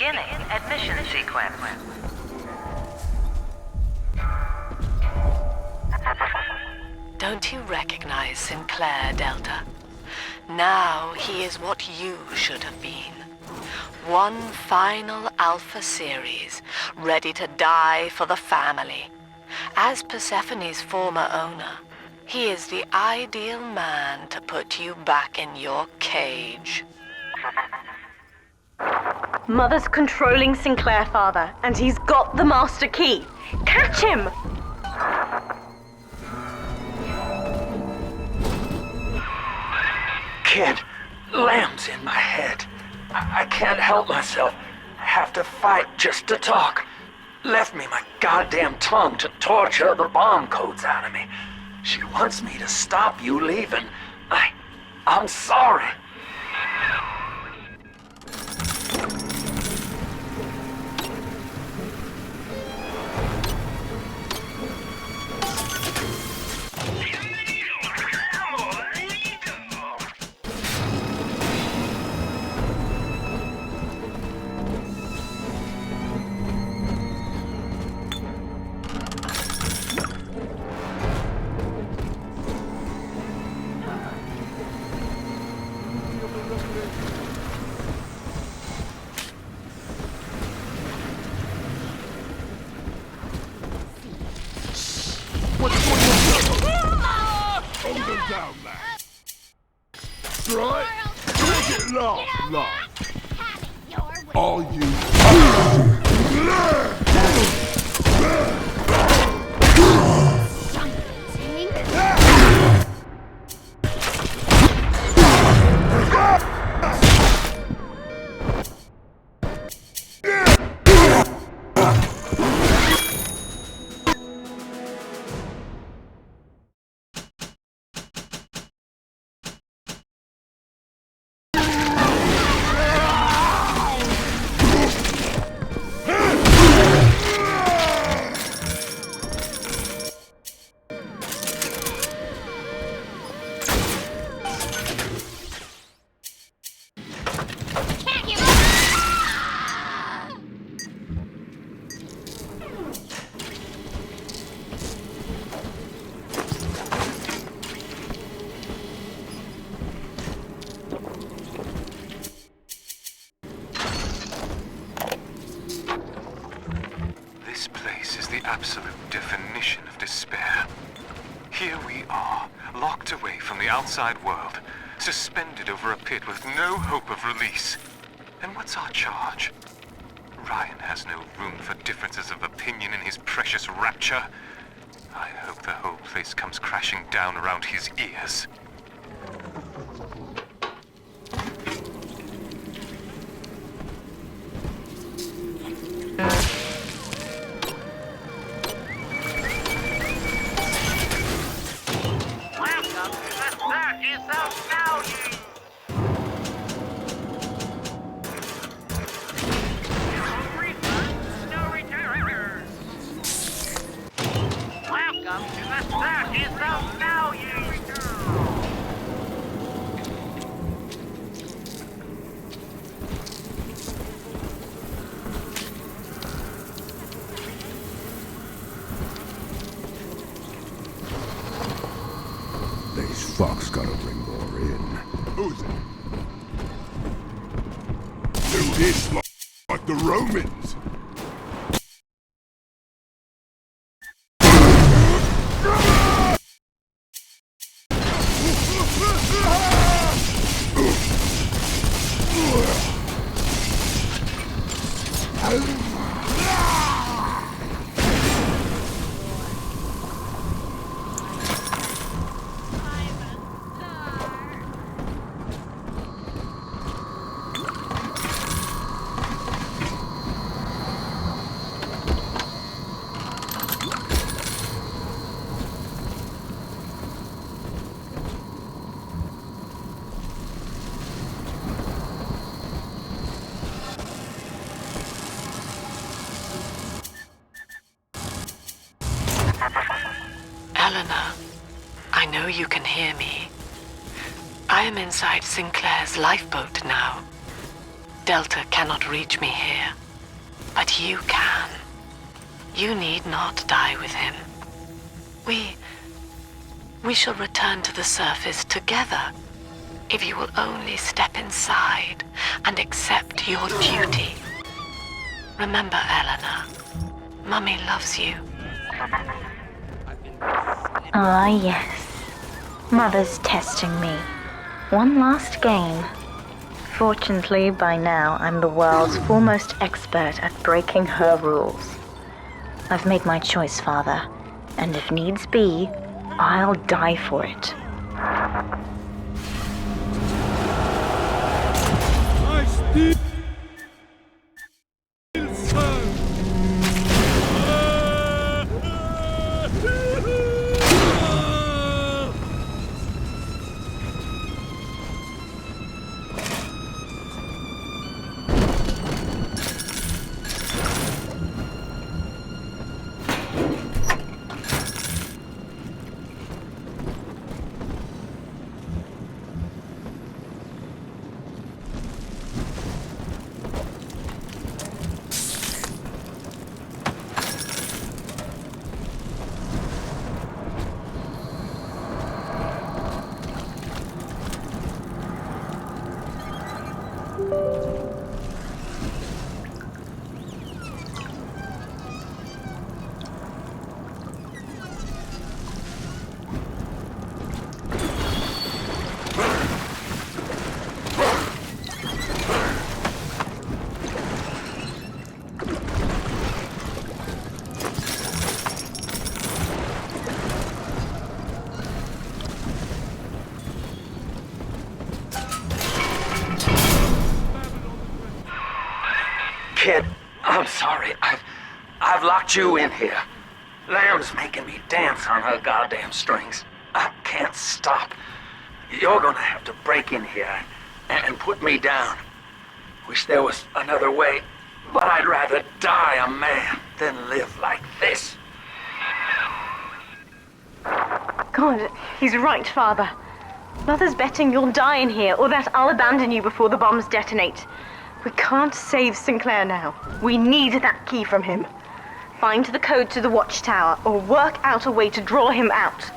Beginning admission sequence. Don't you recognize Sinclair, Delta? Now he is what you should have been. One final Alpha series, ready to die for the family. As Persephone's former owner, he is the ideal man to put you back in your cage. Mother's controlling Sinclair, Father, and he's got the master key. Catch him! Kid, lamb's in my head. I can't help myself. I have to fight just to talk. Left me my goddamn tongue to torture the bomb codes out of me. She wants me to stop you leaving. I'm sorry. Down, lad. Right? Make it laugh. All you. This place is the absolute definition of despair. Here we are, locked away from the outside world, suspended over a pit with no hope of release. And what's our charge? Ryan has no room for differences of opinion in his precious rapture. I hope the whole place comes crashing down around his ears. These fucks gotta bring more in. Who's it? Do this like the Romans. Eleanor, I know you can hear me. I am inside Sinclair's lifeboat now. Delta cannot reach me here, but you can. You need not die with him. We shall return to the surface together, if you will only step inside and accept your duty. Remember, Eleanor, Mummy loves you. Ah, yes. Mother's testing me. One last game. Fortunately, by now, I'm the world's foremost expert at breaking her rules. I've made my choice, Father, and if needs be, I'll die for it. I still serve. Kid, I'm sorry. I've locked you in here. Lamb's making me dance on her goddamn strings. I can't stop. You're gonna have to break in here and put me down. Wish there was another way, but I'd rather die a man than live like this. God, he's right, Father. Mother's betting you'll die in here, or that I'll abandon you before the bombs detonate. We can't save Sinclair now. We need that key from him. Find the code to the watchtower, or work out a way to draw him out.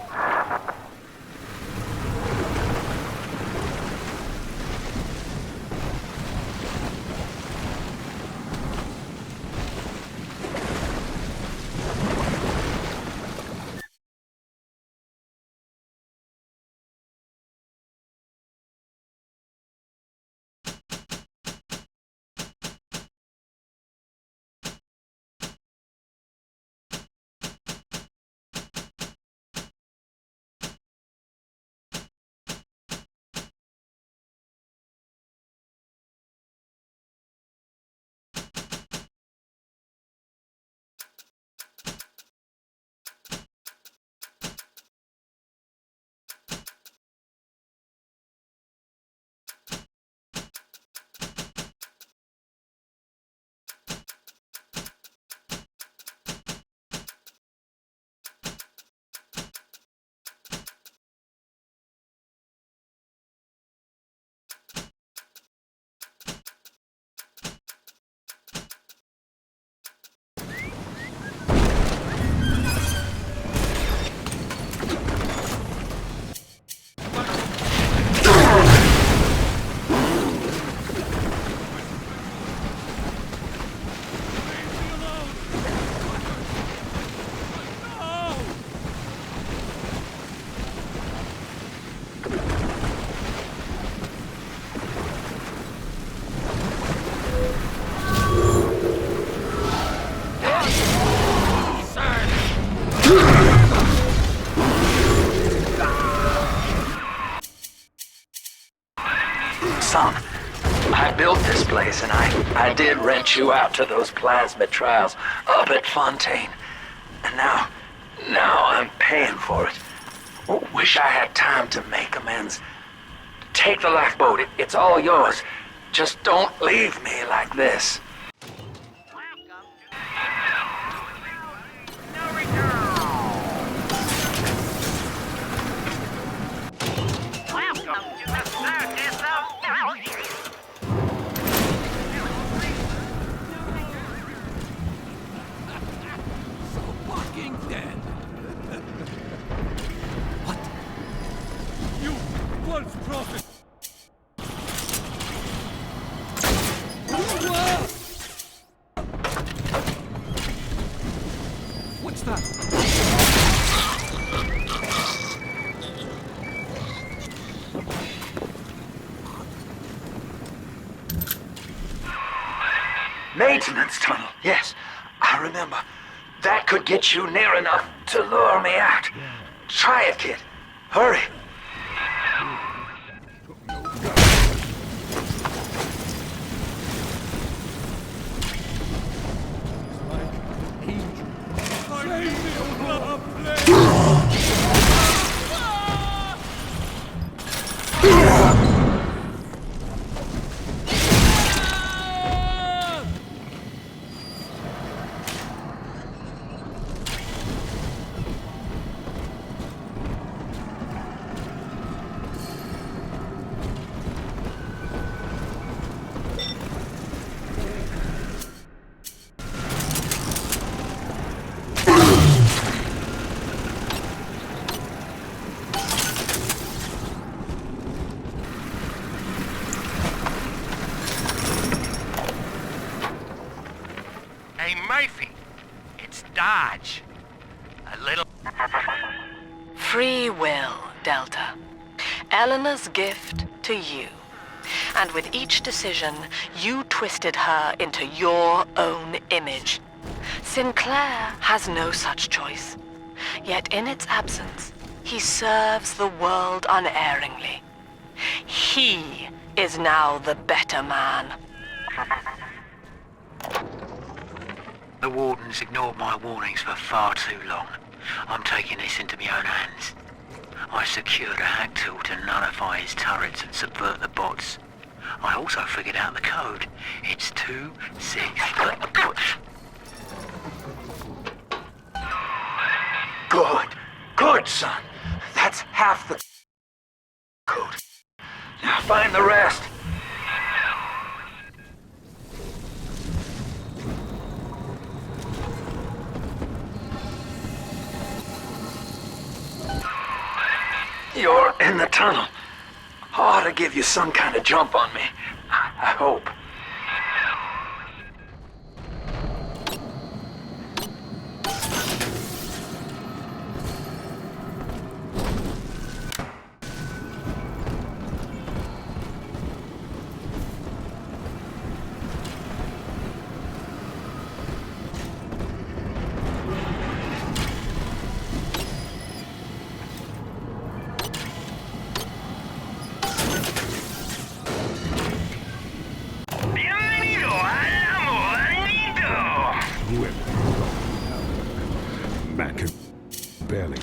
Son, I built this place and I did rent you out to those plasmid trials up at Fontaine. And now I'm paying for it. Wish I had time to make amends. Take the lifeboat, it's all yours. Just don't leave me like this. maintenance tunnel. Yes, I remember. That could get you near enough to lure me out. Try it, kid. Hurry. Hey, Murphy, it's Dodge. A little... Free will, Delta. Eleanor's gift to you. And with each decision, you twisted her into your own image. Sinclair has no such choice. Yet in its absence, he serves the world unerringly. He is now the better man. The Warden's ignored my warnings for far too long. I'm taking this into my own hands. I secured a hack tool to nullify his turrets and subvert the bots. I also figured out the code. It's 2-6. Good. Good, son. That's half the code. Now find the rest. You're in the tunnel. Ought to give you some kind of jump on me. I hope. Barely.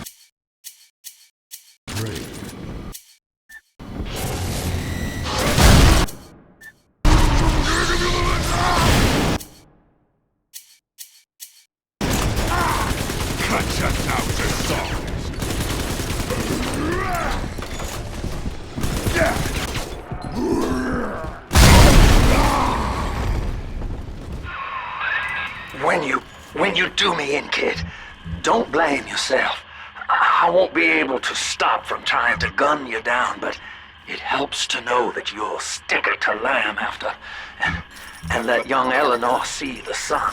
When you do me in, kid, don't blame yourself. I won't be able to stop from trying to gun you down, but it helps to know that you'll stick it to lamb after, and let young Eleanor see the sun.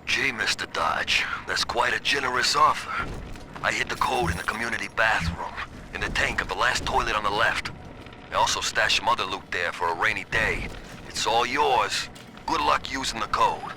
Gee, Mr. Dodge, that's quite a generous offer. I hid the code in the community bathroom, in the tank of the last toilet on the left. I also stashed some other loot there for a rainy day. It's all yours. Good luck using the code.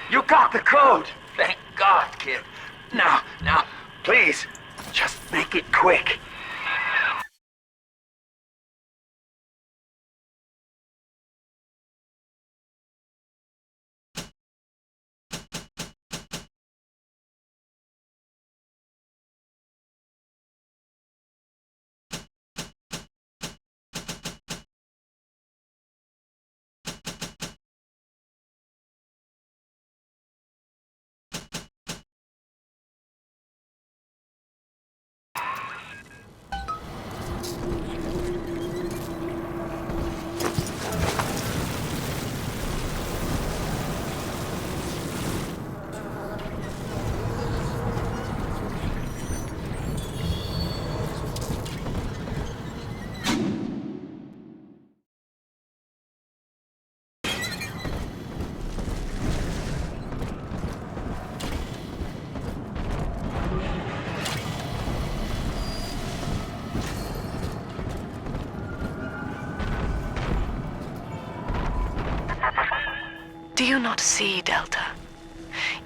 You got the code! Thank God, kid. Now, please, just make it quick. Do you not see, Delta?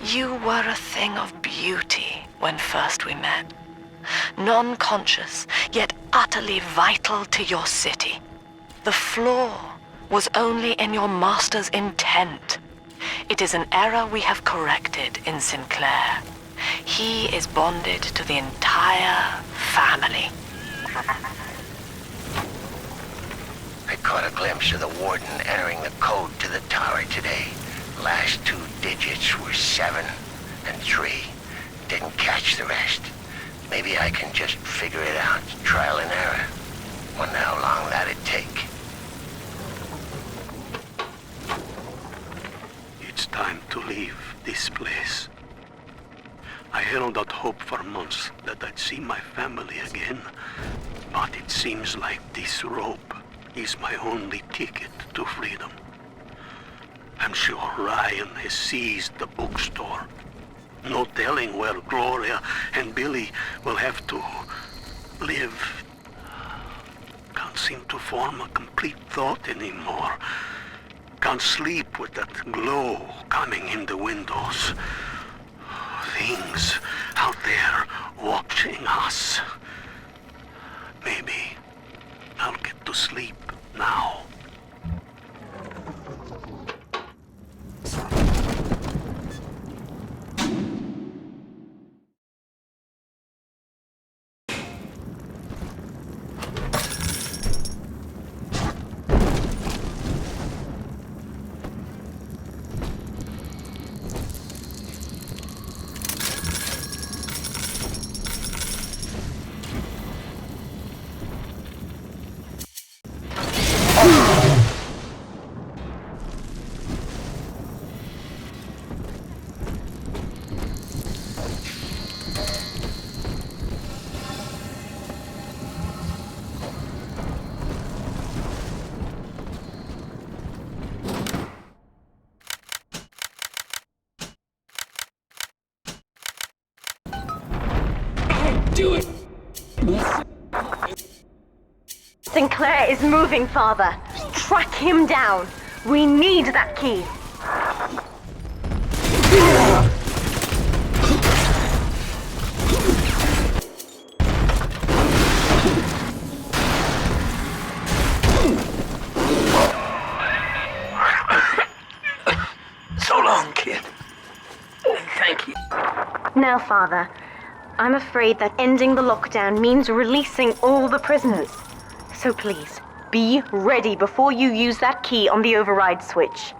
You were a thing of beauty when first we met. Non-conscious, yet utterly vital to your city. The flaw was only in your master's intent. It is an error we have corrected in Sinclair. He is bonded to the entire family. I caught a glimpse of the warden entering the code to the tower today. Last 2 digits were 7 and 3. Didn't catch the rest. Maybe I can just figure it out, trial and error. Wonder how long that'd take. It's time to leave this place. I held out hope for months that I'd see my family again, but it seems like this rope is my only ticket to freedom. I'm sure Ryan has seized the bookstore. No telling where Gloria and Billy will have to live. Can't seem to form a complete thought anymore. Can't sleep with that glow coming in the windows. Things out there watching us. Maybe I'll get to sleep now. Sinclair is moving, Father. Track him down. We need that key. So long, kid. Thank you. Now, Father, I'm afraid that ending the lockdown means releasing all the prisoners. So please, be ready before you use that key on the override switch.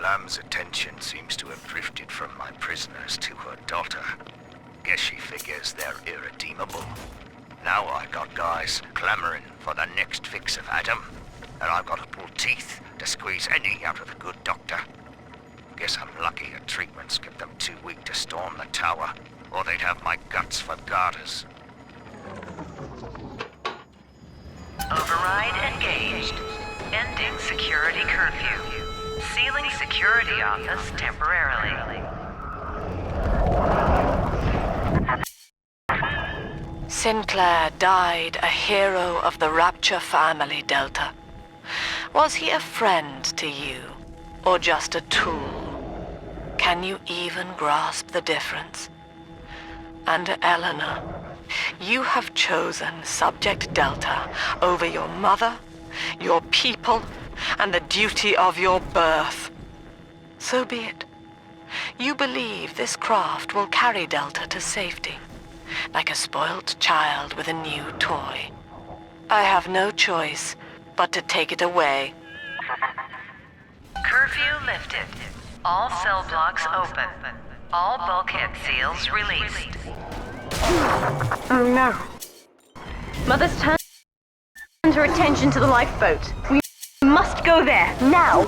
Lam's attention seems to have drifted from my prisoners to her daughter. Guess she figures they're irredeemable. Now I got guys clamoring for the next fix of Adam, and I've got to pull teeth to squeeze any out of the good doctor. Guess I'm lucky her treatments kept them too weak to storm the tower, or they'd have my guts for garters. Override engaged. Ending security curfew. Sealing security office temporarily. Sinclair died a hero of the Rapture family, Delta. Was he a friend to you, or just a tool? Can you even grasp the difference? And Eleanor, you have chosen Subject Delta over your mother, your people, and the duty of your birth. So be it. You believe this craft will carry Delta to safety, like a spoilt child with a new toy. I have no choice but to take it away. Curfew lifted. All cell blocks open. All bulkhead seals released. Oh no. Mother's turned her attention to the lifeboat. We must go there, now!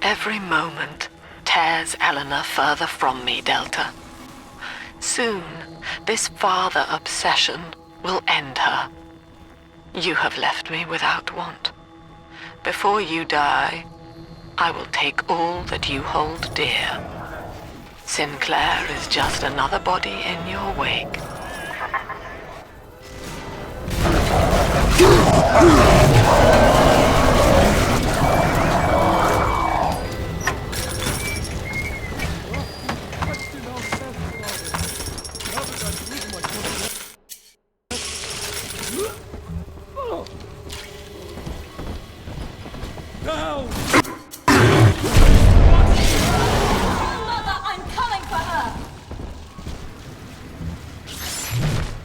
Every moment tears Eleanor further from me, Delta. Soon, this father obsession will end her. You have left me without want. Before you die, I will take all that you hold dear. Sinclair is just another body in your wake.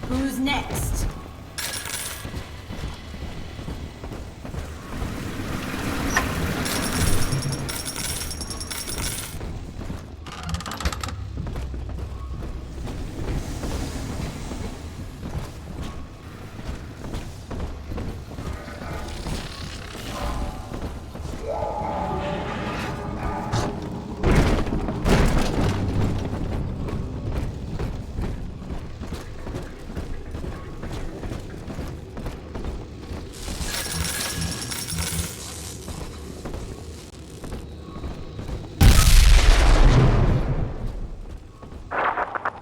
Who's next?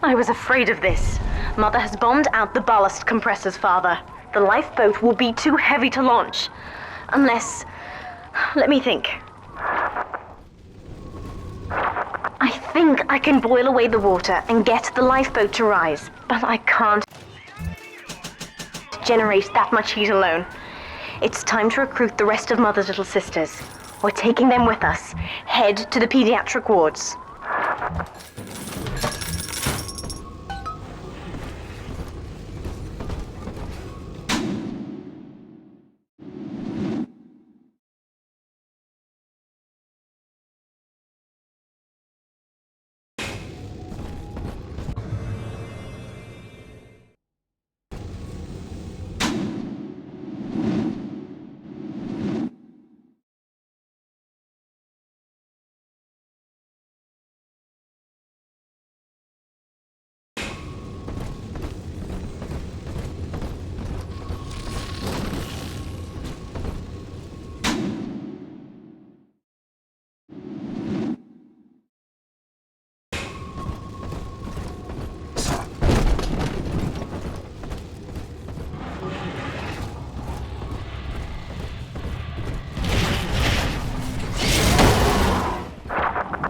I was afraid of this. Mother has bombed out the ballast compressors, Father. The lifeboat will be too heavy to launch. Unless... let me think. I think I can boil away the water and get the lifeboat to rise, but I can't generate that much heat alone. It's time to recruit the rest of Mother's little sisters. We're taking them with us. Head to the pediatric wards.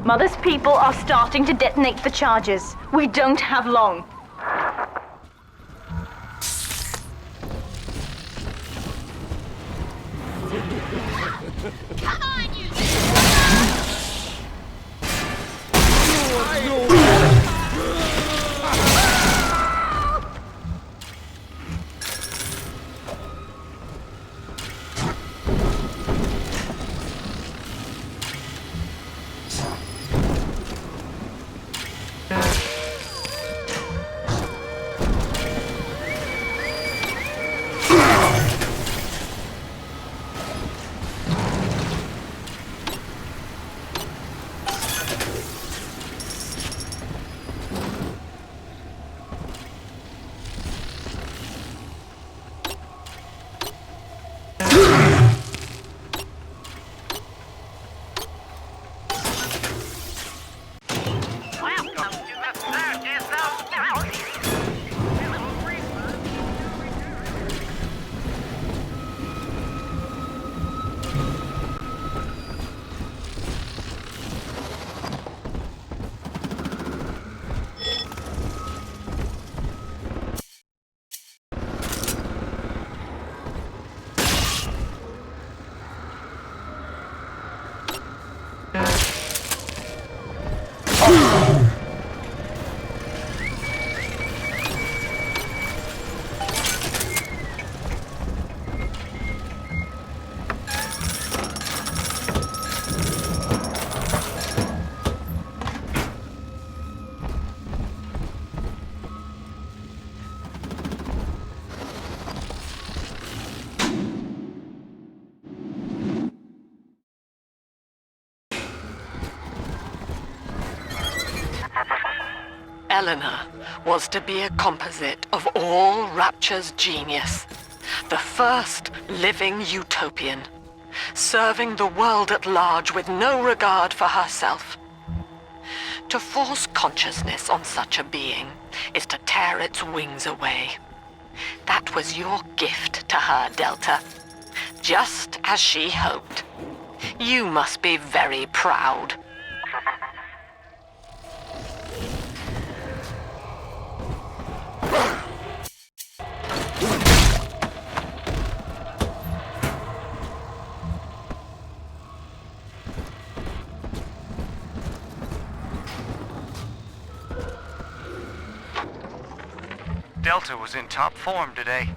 Mother's people are starting to detonate the charges. We don't have long. Come on, you! Eleanor was to be a composite of all Rapture's genius. The first living utopian, serving the world at large with no regard for herself. To force consciousness on such a being is to tear its wings away. That was your gift to her, Delta. Just as she hoped. You must be very proud. Delta was in top form today.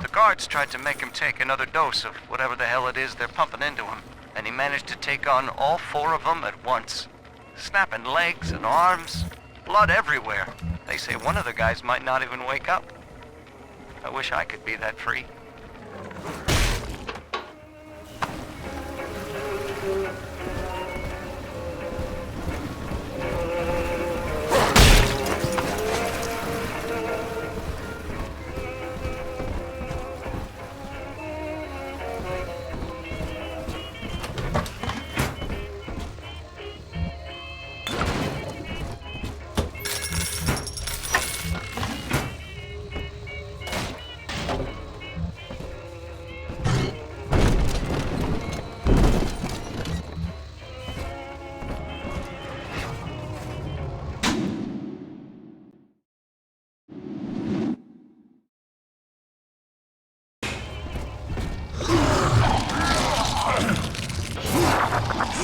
The guards tried to make him take another dose of whatever the hell it is they're pumping into him, and he managed to take on all 4 of them at once. Snapping legs and arms, blood everywhere. They say one of the guys might not even wake up. I wish I could be that free.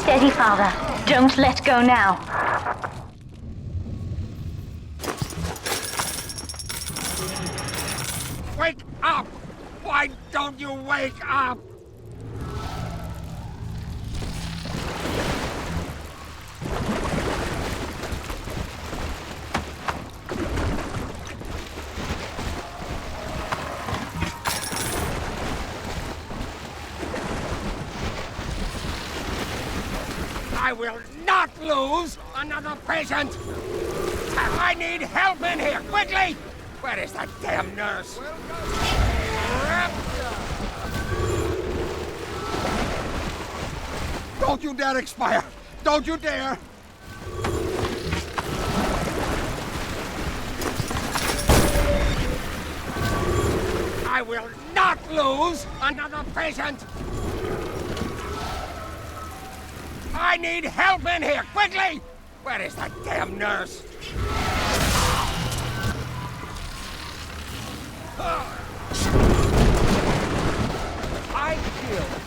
Steady, Father. Don't let go now. Wake up! Why don't you wake up? I will not lose another patient! I need help in here, quickly! Where is that damn nurse? Don't you dare expire! Don't you dare! I will not lose another patient! I need help in here, quickly! Where is that damn nurse? I feel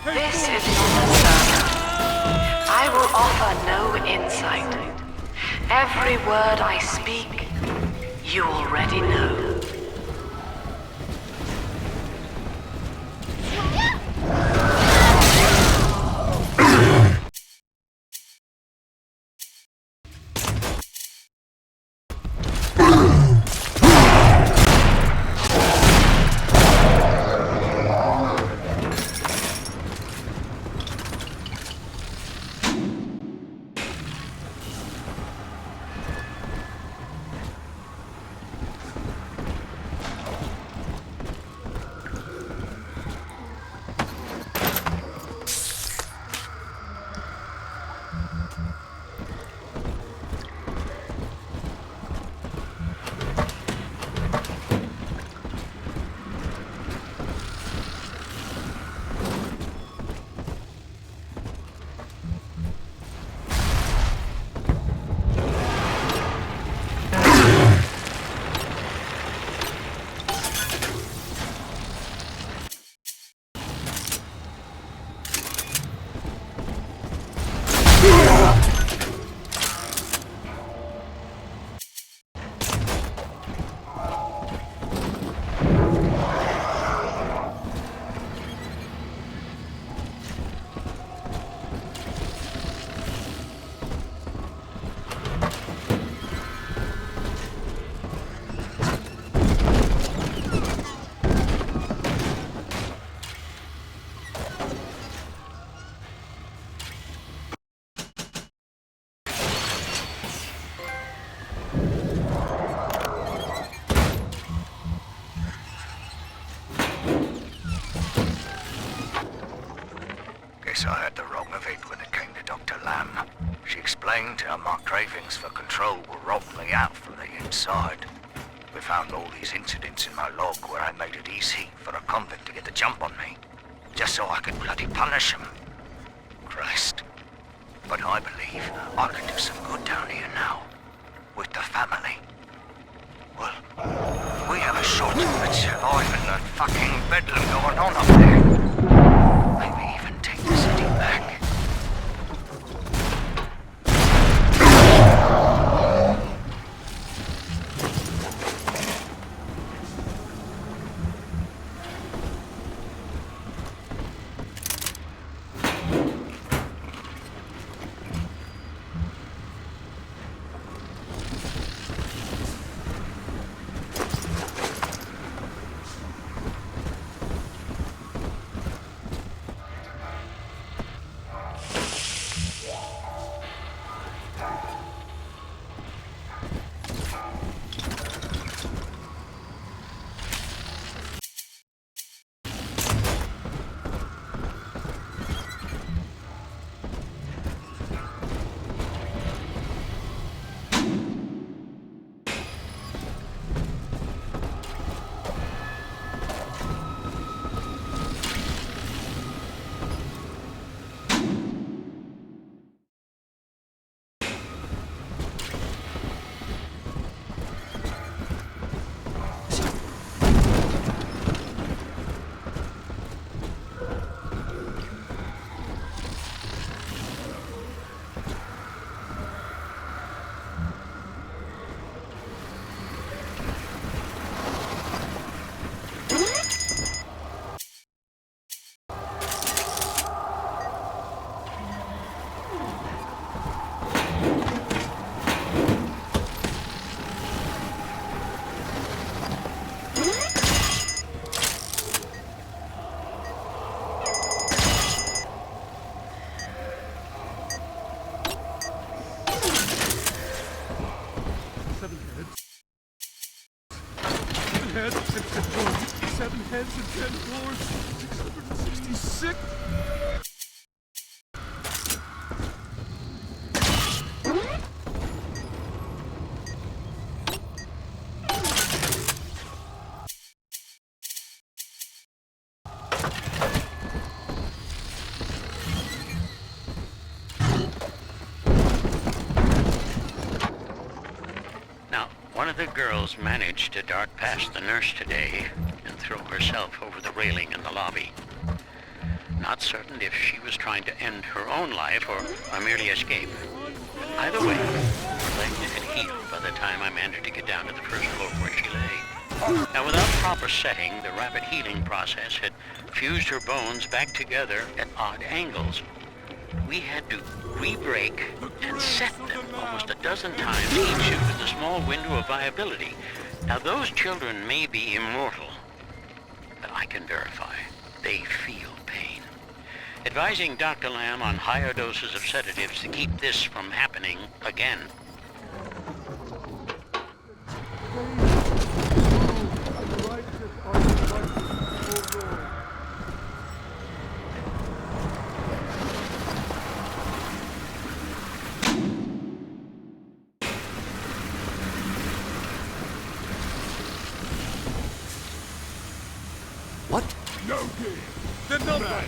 This is not a sermon. I will offer no insight. Every word I speak, you already know. I had the wrong of it when it came to Dr. Lamb. She explained how my cravings for control were robbing me out from the inside. We found all these incidents in my log where I made it easy for a convict to get the jump on me, just so I could bloody punish him. Christ. But I believe I can do some good down here now, with the family. Well, we have a shortage of surviving that fucking bedlam going on up there. Maybe even take the city back. heads and 10 floors. 7 heads and 10 floors. 666. One of the girls managed to dart past the nurse today and throw herself over the railing in the lobby. Not certain if she was trying to end her own life or merely escape. Either way, her leg had healed by the time I managed to get down to the first floor where she lay. Now, without proper setting, the rapid healing process had fused her bones back together at odd angles. We had to re-break and set them almost a dozen times each with a small window of viability. Now, those children may be immortal, but I can verify they feel pain. Advising Dr. Lamb on higher doses of sedatives to keep this from happening again. What? No game. The number.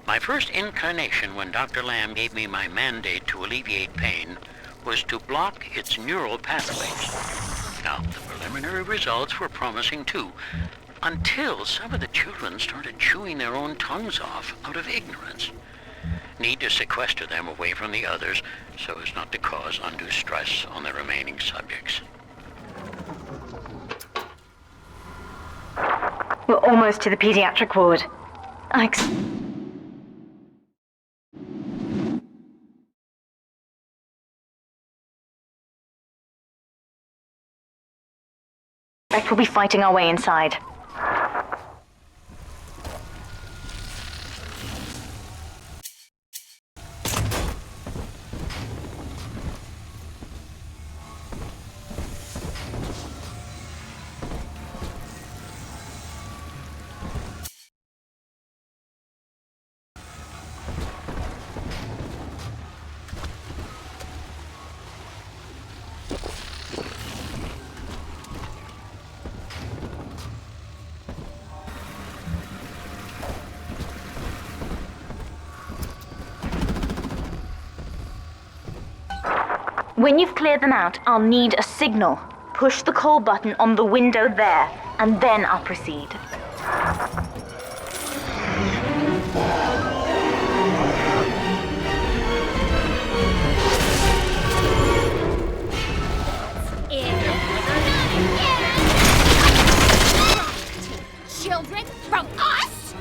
My first inclination when Dr. Lamb gave me my mandate to alleviate pain was to block its neural pathways. Now, the preliminary results were promising too, until some of the children started chewing their own tongues off out of ignorance. Need to sequester them away from the others so as not to cause undue stress on the remaining subjects. We're almost to the pediatric ward. We'll be fighting our way inside. When you've cleared them out, I'll need a signal. Push the call button on the window there, and then I'll proceed. Children from us?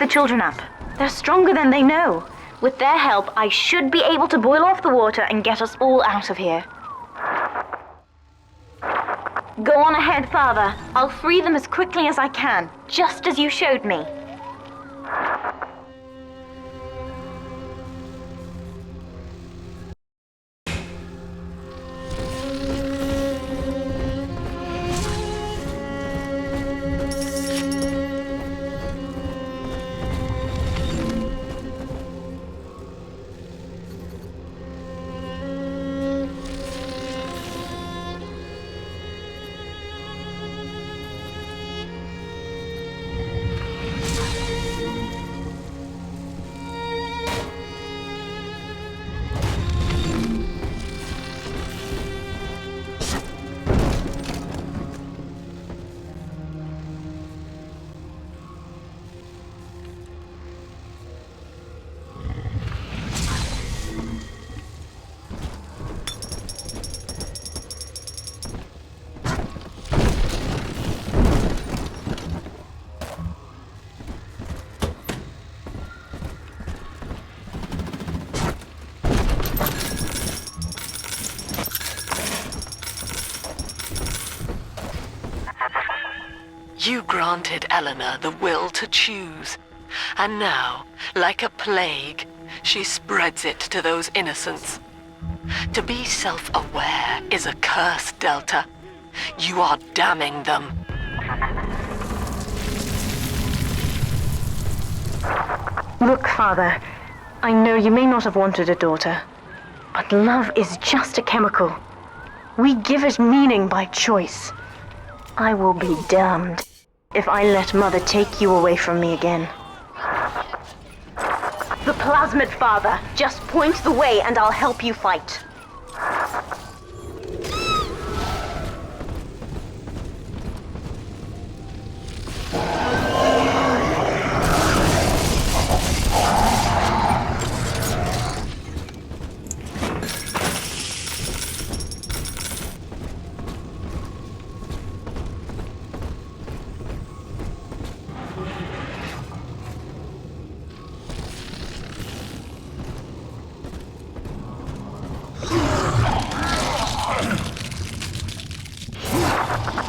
the children up. They're stronger than they know. With their help, I should be able to boil off the water and get us all out of here. Go on ahead, Father. I'll free them as quickly as I can, just as you showed me. You granted Eleanor the will to choose, and now, like a plague, she spreads it to those innocents. To be self-aware is a curse, Delta. You are damning them. Look, Father, I know you may not have wanted a daughter, but love is just a chemical. We give it meaning by choice. I will be damned if I let Mother take you away from me again. The plasmid, Father. Just point the way and I'll help you fight.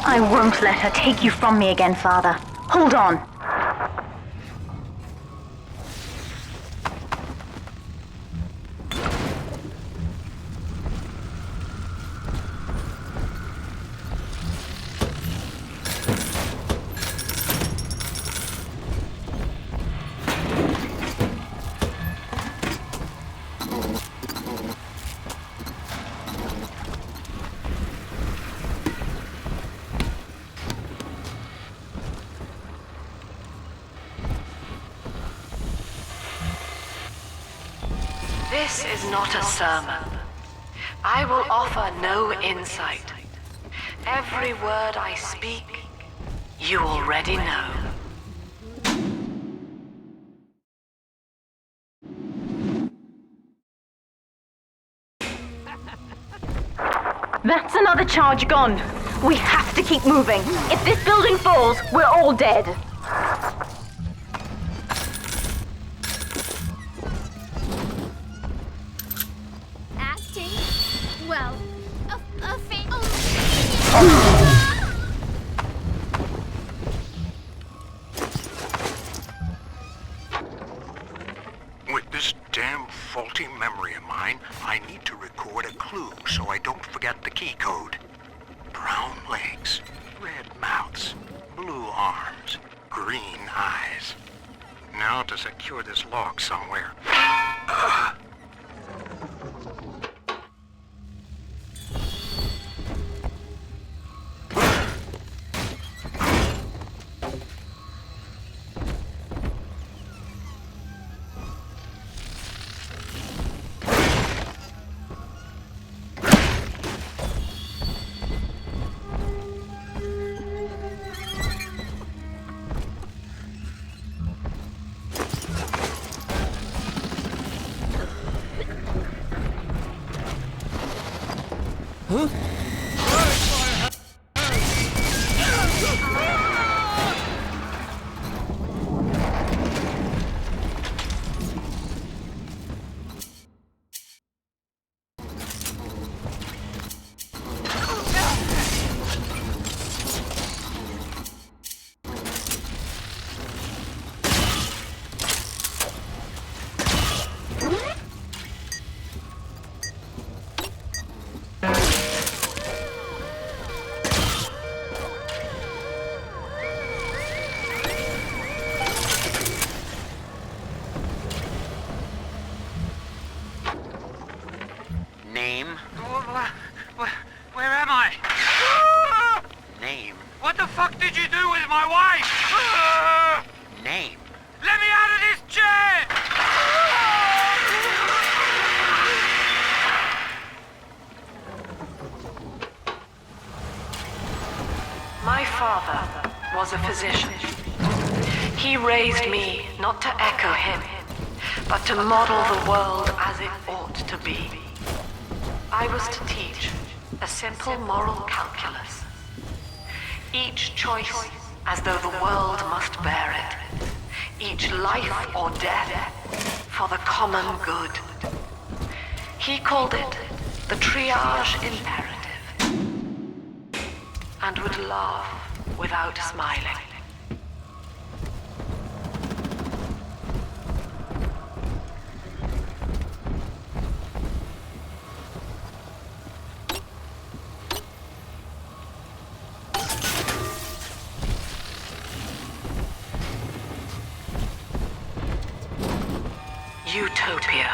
I won't let her take you from me again, Father. Hold on. This is not a sermon. I will offer no insight. Every word I speak, you already know. That's another charge gone. We have to keep moving. If this building falls, we're all dead. Acting? Well, a fake. With this damn faulty memory of mine, I need to record a clue so I don't forget the key code. Brown legs, red mouths, blue arms, green eyes. Now to secure this log somewhere. fuck did you do with my wife? Name. Let me out of this chair! My father was a physician. He raised me not to echo him, but to model the world as it ought to be. I was to teach a simple moral calculus. Each choice as though the world must bear it. Each life or death for the common good. He called it the triage imperative, and would laugh without smiling. Utopia.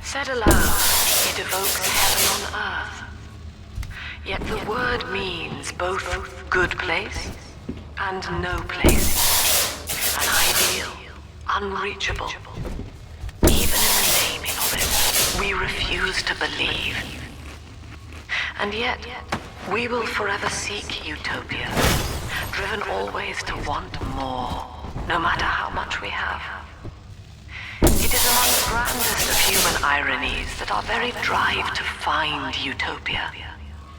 Said aloud, it evokes heaven on earth. Yet the word means both good place and no place. An ideal, unreachable. Even in the naming of it, we refuse to believe. And yet, we will forever seek utopia, driven always to want more, no matter how much we have. It is among the grandest of human ironies that our very drive to find utopia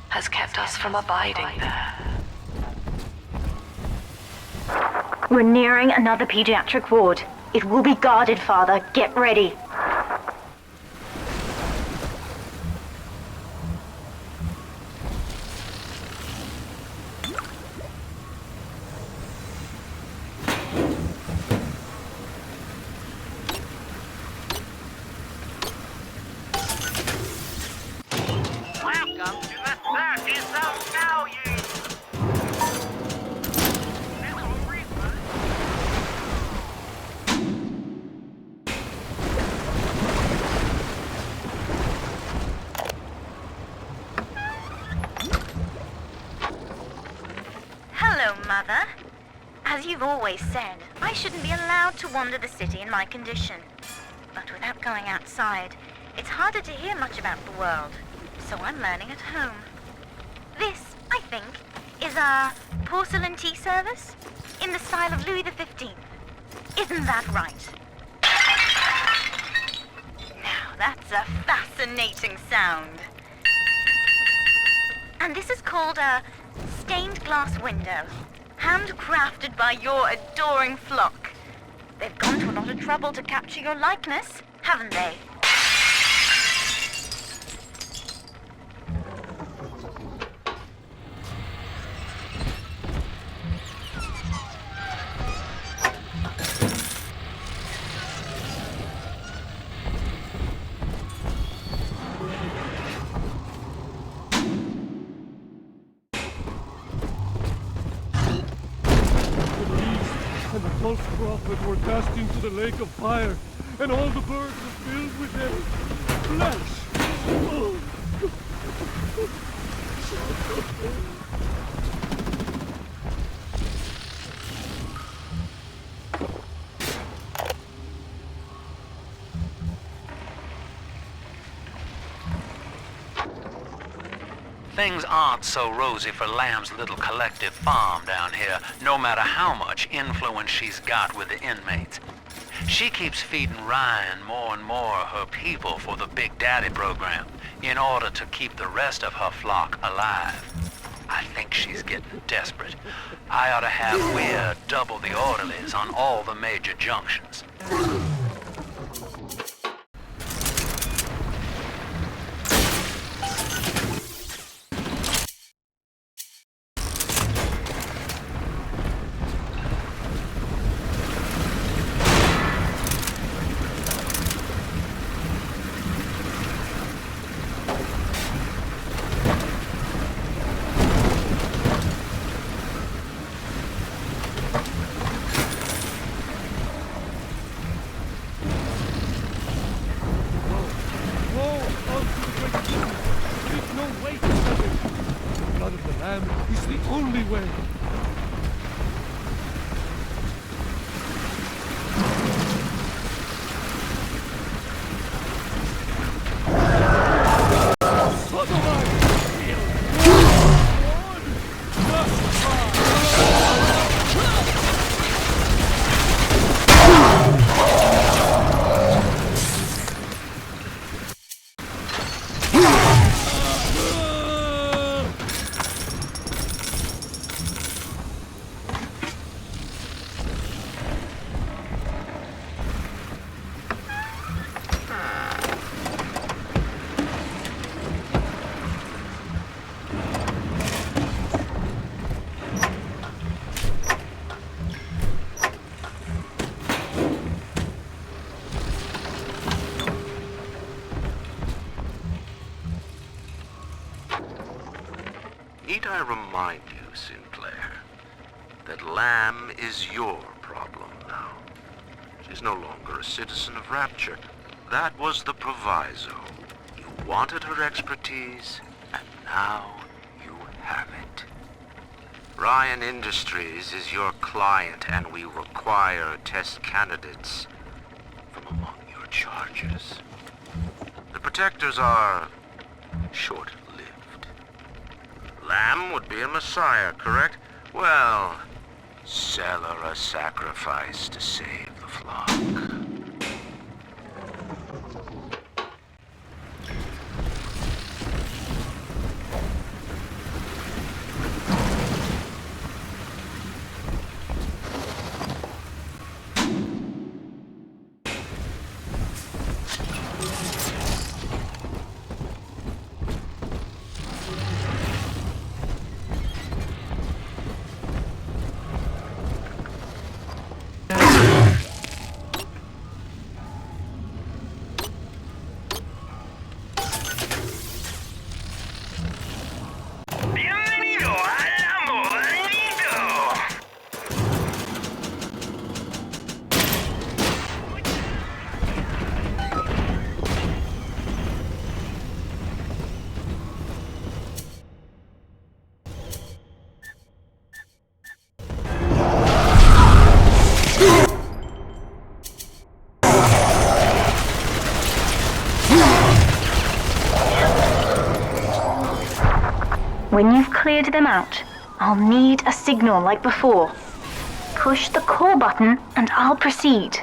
has kept us from abiding there. We're nearing another pediatric ward. It will be guarded, Father. Get ready. Welcome to the circus of value! Hello, Mother. As you've always said, I shouldn't be allowed to wander the city in my condition. But without going outside, it's harder to hear much about the world. So I'm learning at home. This, I think, is a porcelain tea service in the style of Louis XV. Isn't that right? Now, that's a fascinating sound. And this is called a stained glass window, handcrafted by your adoring flock. They've gone to a lot of trouble to capture your likeness, haven't they? And the false prophet were cast into the lake of fire, and all the birds were filled with their flesh. Oh. Things aren't so rosy for Lamb's little collective farm down here, no matter how much influence she's got with the inmates. She keeps feeding Ryan more and more of her people for the Big Daddy program, in order to keep the rest of her flock alive. I think she's getting desperate. I ought to have Weir double the orderlies on all the major junctions. Is the only way. I remind you, Sinclair, that Lamb is your problem now. She's no longer a citizen of Rapture. That was the proviso. You wanted her expertise, and now you have it. Ryan Industries is your client, and we require test candidates from among your charges. The Protectors are short-lived. Lamb would be a messiah, correct? Well, sell her a sacrifice to save the flock. When you've cleared them out, I'll need a signal like before. Push the call button and I'll proceed.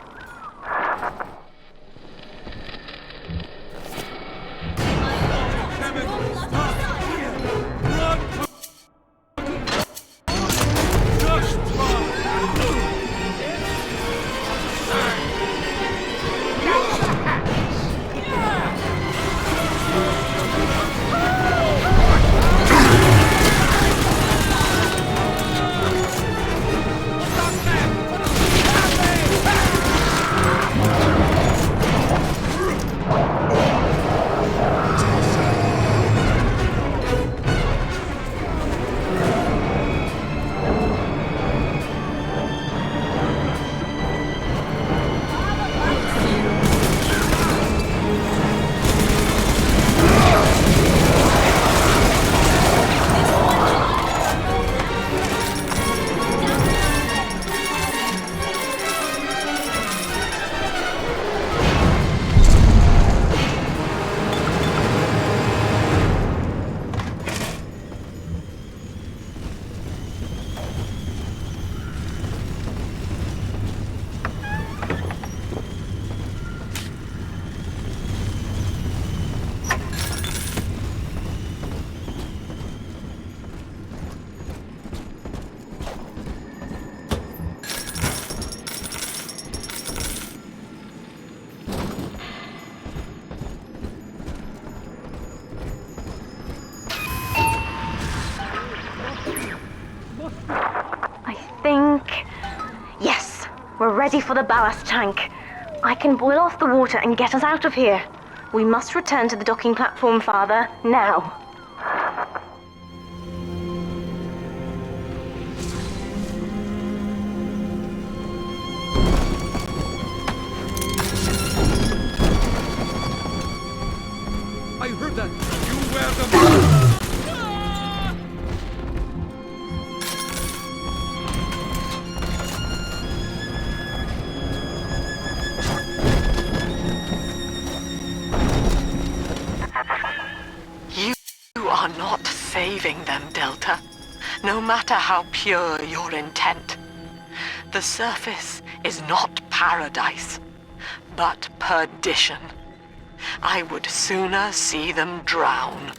We're ready for the ballast tank. I can boil off the water and get us out of here. We must return to the docking platform, Father, now. I heard that. You were the You are not saving them, Delta, no matter how pure your intent. The surface is not paradise, but perdition. I would sooner see them drown.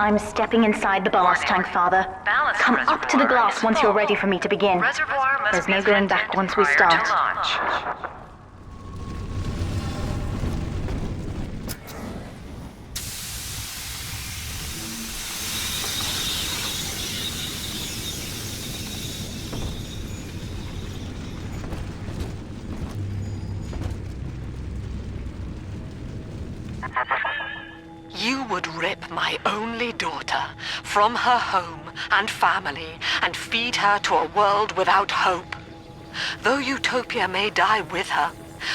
I'm stepping inside the ballast tank, Father. Ballast Come up to the reservoir glass is once you're full. ready for me to begin. Reservoir must There's be no going back vented once we prior to start. launch. You would rip my only daughter from her home and family and feed her to a world without hope. Though Utopia may die with her,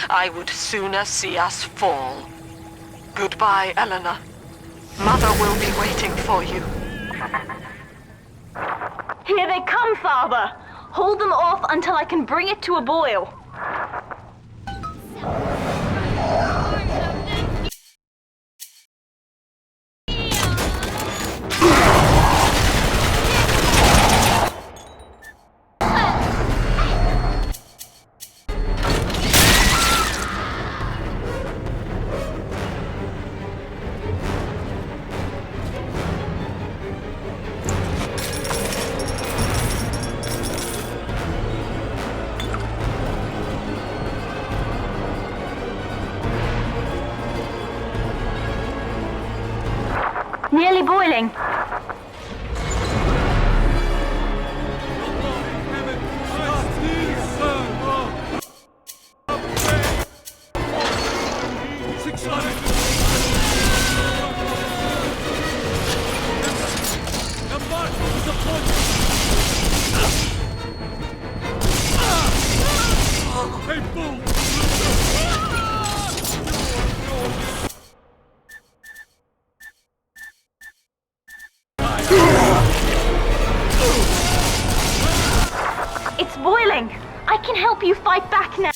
I would sooner see us fall. Goodbye, Eleanor. Mother will be waiting for you. Here they come, Father! Hold them off until I can bring it to a boil. Nearly boiling. It's boiling. I can help you fight back now.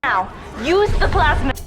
Now, use the plasmid.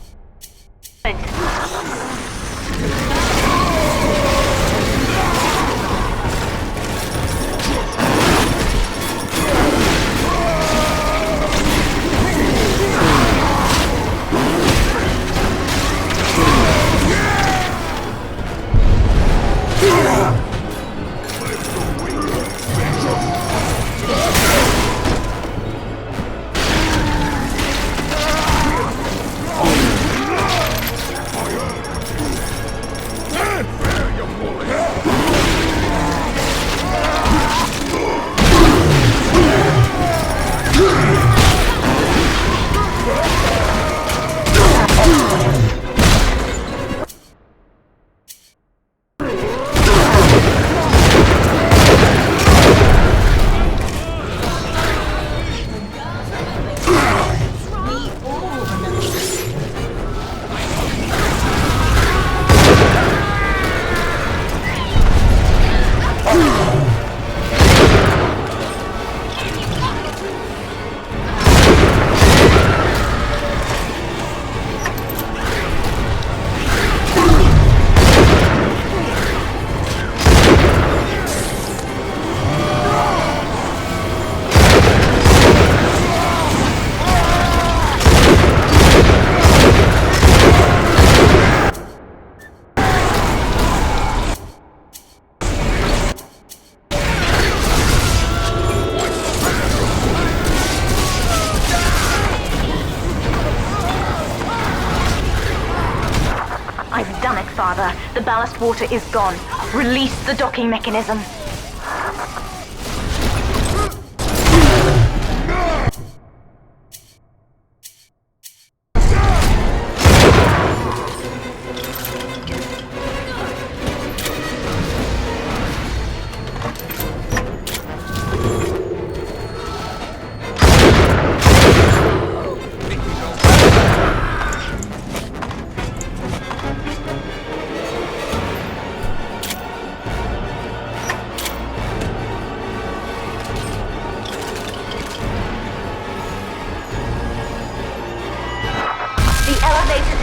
I've done it, Father. The ballast water is gone. Release the docking mechanism.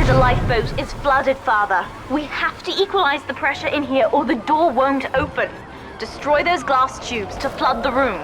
The lifeboat is flooded, Father. We have to equalize the pressure in here or the door won't open. Destroy those glass tubes to flood the room.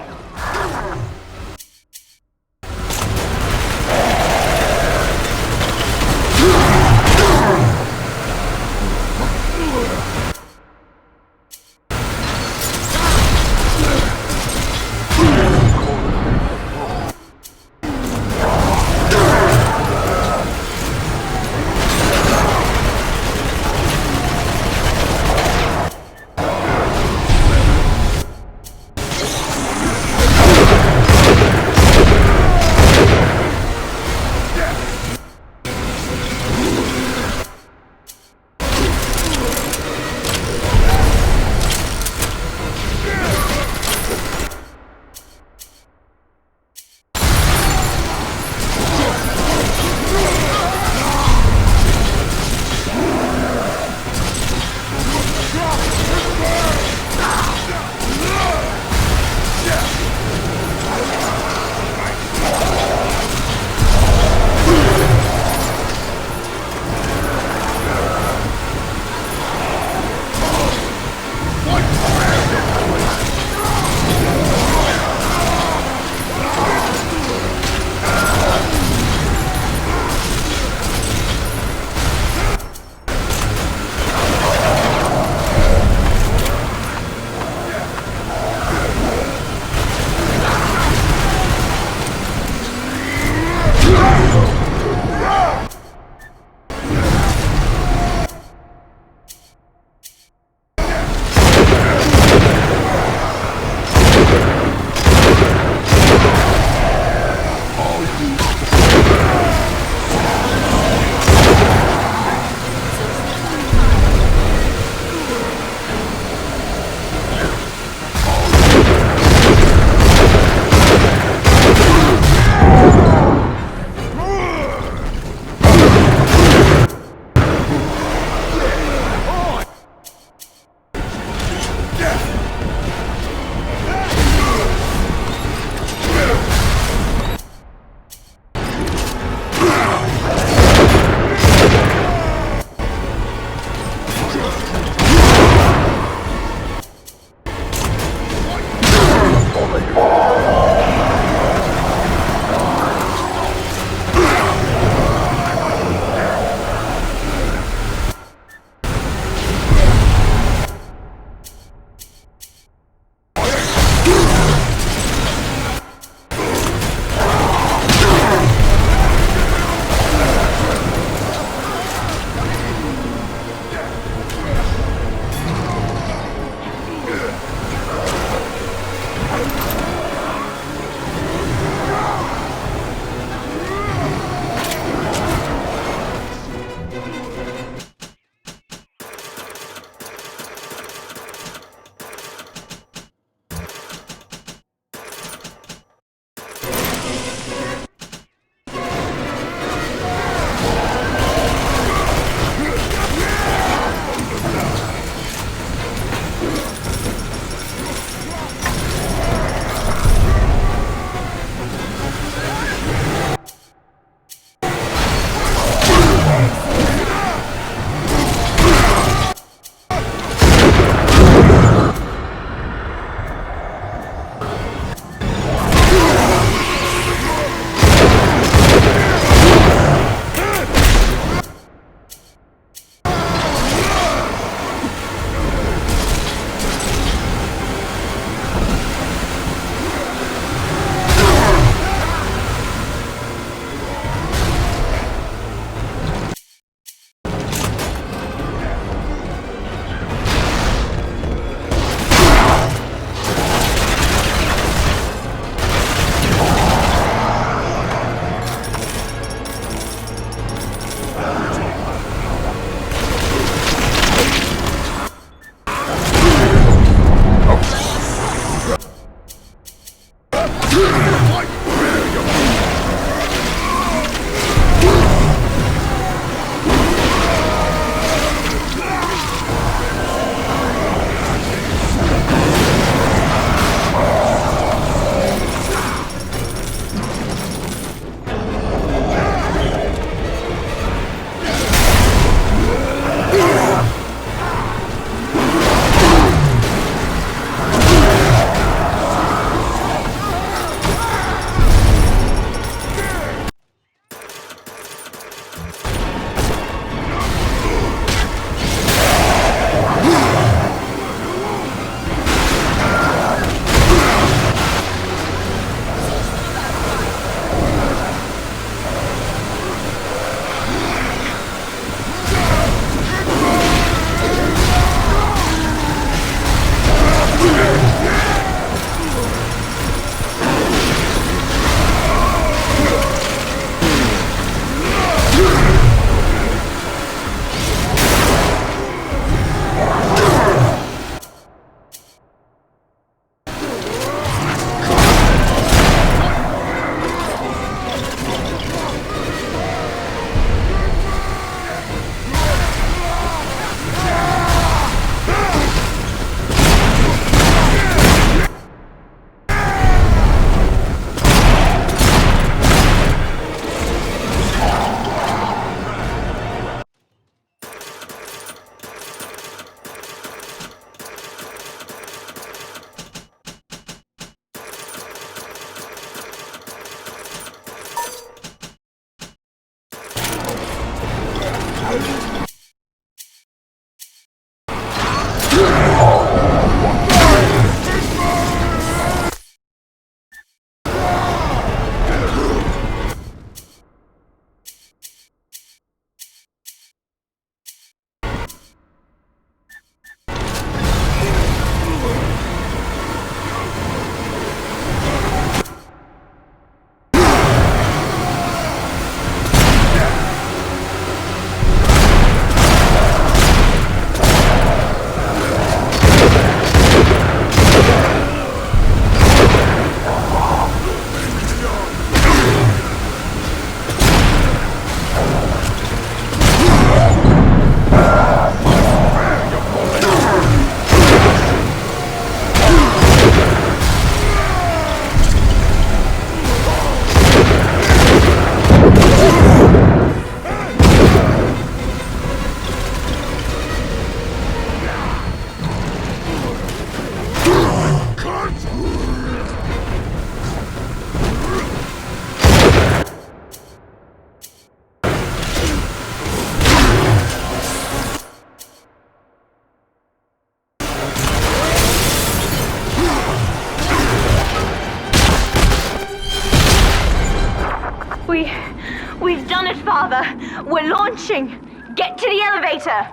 Father! We're launching! Get to the elevator!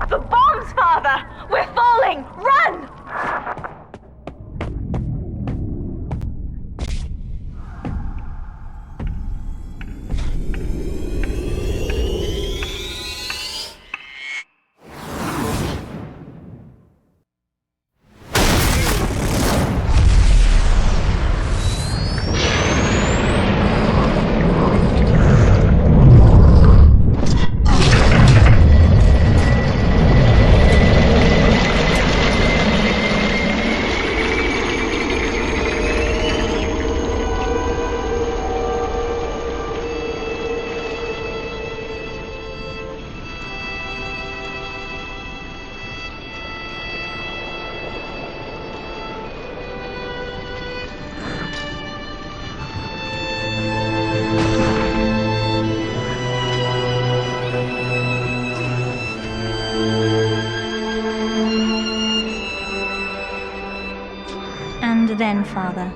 The bombs, Father! We're falling! Run! And then, Father,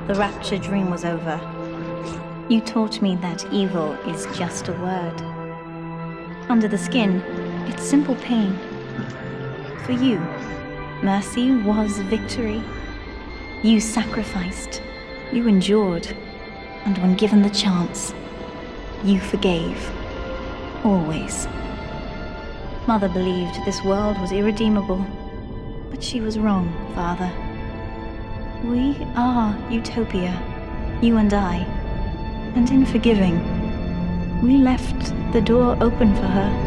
the rapture dream was over. You taught me that evil is just a word. Under the skin, it's simple pain. For you, mercy was victory. You sacrificed, you endured, and when given the chance, you forgave. Always. Mother believed this world was irredeemable, but she was wrong, Father. We are Utopia, you and I, and in forgiving, we left the door open for her.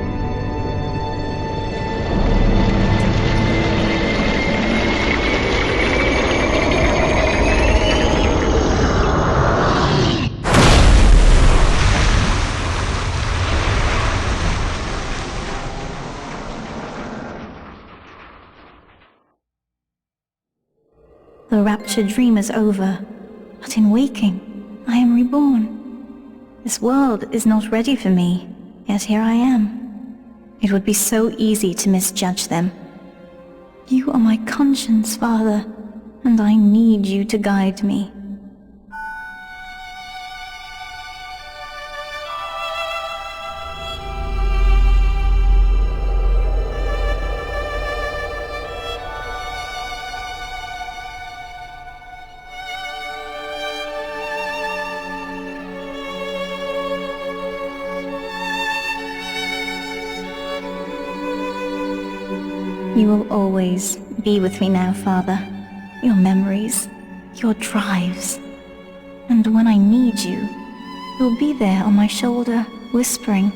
The rapture dream is over, but in waking, I am reborn. This world is not ready for me, yet here I am. It would be so easy to misjudge them. You are my conscience, Father, and I need you to guide me. You will always be with me now, Father. Your memories, your drives. And when I need you, you'll be there on my shoulder, whispering.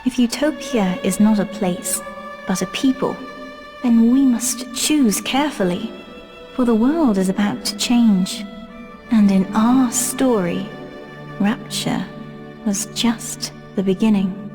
If Utopia is not a place, but a people, then we must choose carefully, for the world is about to change. And in our story, Rapture was just the beginning.